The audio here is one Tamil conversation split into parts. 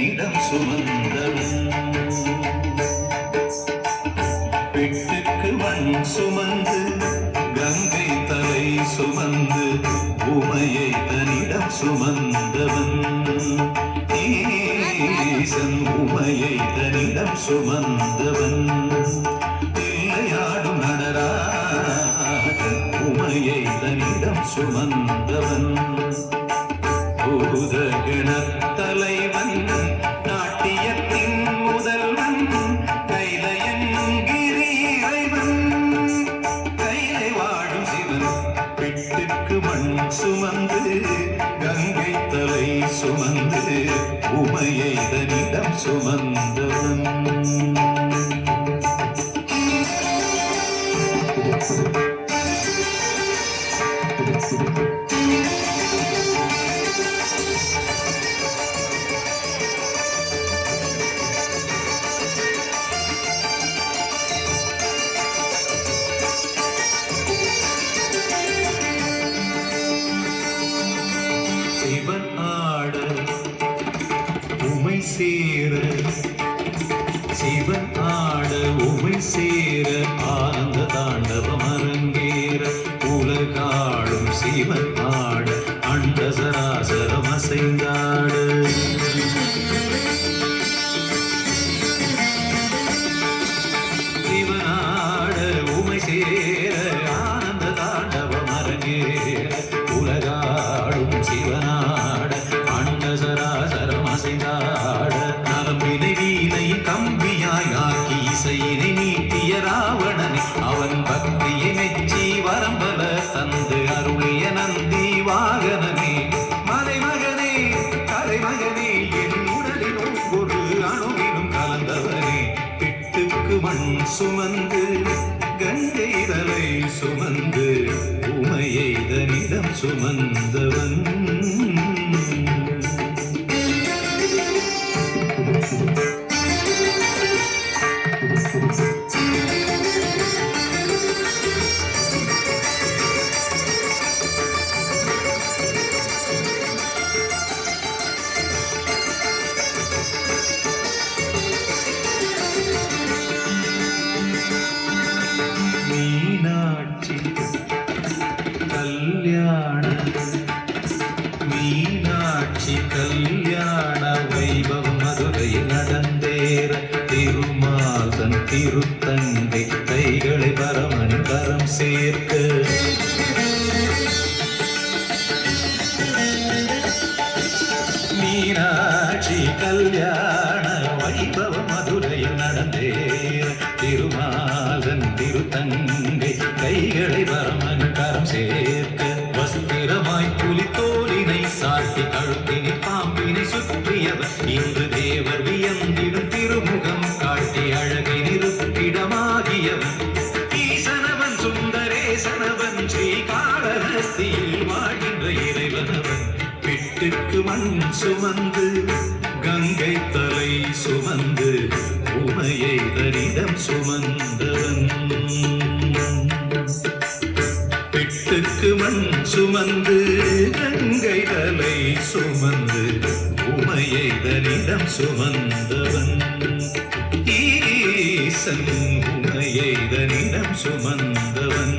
இடம் சுமந்தவன் பெட்டுக்கு மண் சுமந்து கங்கை தலை சுமந்து உமையை தன்னிடம் சுமந்தவன் ஈசன் உமையை தன்னிடம் சுமந்தவன் இல்லையாடும் நடராஜன் உமையை தன்னிடம் சுமந்தவன் தலைவன் நாட்டியத்தின் முதல்வன் கைலையங்கிரி இறைவன் கைலை வாழும் சிவன் பெட்டுக்கு மண் சுமந்து கங்கை தலை சுமந்து உமையை தன்னிடம் சுமந்தவன் சிவன் ஆட உமை சேர சிவன் ஆட உமை சேர ஆனந்த தாண்டவம் அரங்கேற உலகாடும் சிவன் ஆட அண்ட சராசரம் அசைந்தாட சிவன் ஆட உமை சேர ஆனந்த தாண்டவம் அரங்கேற உலகாடும் சிவனாட அண்ட சராசரம் அசைந்தாட நரம்பினை வீணை கம்பியாய் ஆக்கி இசையினை நீட்டிய ராவணனை அவன் பக்தியை மெச்சி வரம்பல தந்து அருளிய நந்தி வாகனமே மலைமகனே கலைமகனே என் உடலில் ஒவ்வொரு அணுவிலும் கலந்தவனே பிட்டுக்கு மண் சுமந்து கங்கை தலை சுமந்து உமையை தன்னிடம் சுமந்தவன் மீனாட்சி கல்யாண வைபவம் மதுரையில் நடந்தேற திருமாதன் திருத்தங்கை கைகளை பரமன் கரம் சேர்க்க மீனாட்சி கல்யாண வைபவம் மதுரையில் நடந்தேற திருமாதன் திருத்தங்கை கைகளை பரமன் கரம் சேர்க்க வஸ்திரமாய் புலித்தோலினை சாத்தி கழுத்தினை பாம்பினை சுற்றியவர் இன்று தேவர் வியந்திடும் திருமுகம் காட்டி அழகை நிறுத்திடமாகியவன் ஈசனவன் சுந்தரேசனவன் ஸ்ரீகாளஹஸ்தியில் வாழ்கின்ற இறைவனவன் பெட்டுக்கு மண் சுமந்து கங்கை தலை சுமந்து உமையை தன்னிடம் சுமந்தவன் பெட்டுக்கு மண் சுமந்து கங்கை தலை சுமந்து உமையை தன்னிடம் சுமந்தவன் ஈசன் உமையை தன்னிடம் சுமந்தவன்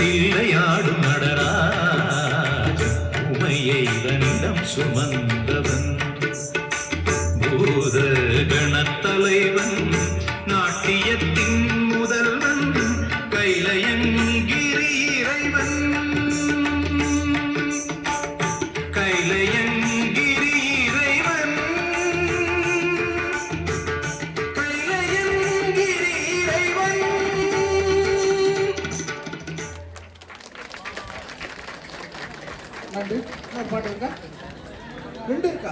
இல்லையாடும் நடராஜன் உமையை தன்னிடம் சுமந்தவன் பூத கணத்தலைவன் நாட்டியத்தின் முதல்வன் கைலையங்கிரி இறைவன் கைலையங்கிரி இறைவன் கைலையங்கிரி இறைவன். நன்றி. பாட்டு இருக்கா? 2 இருக்கா?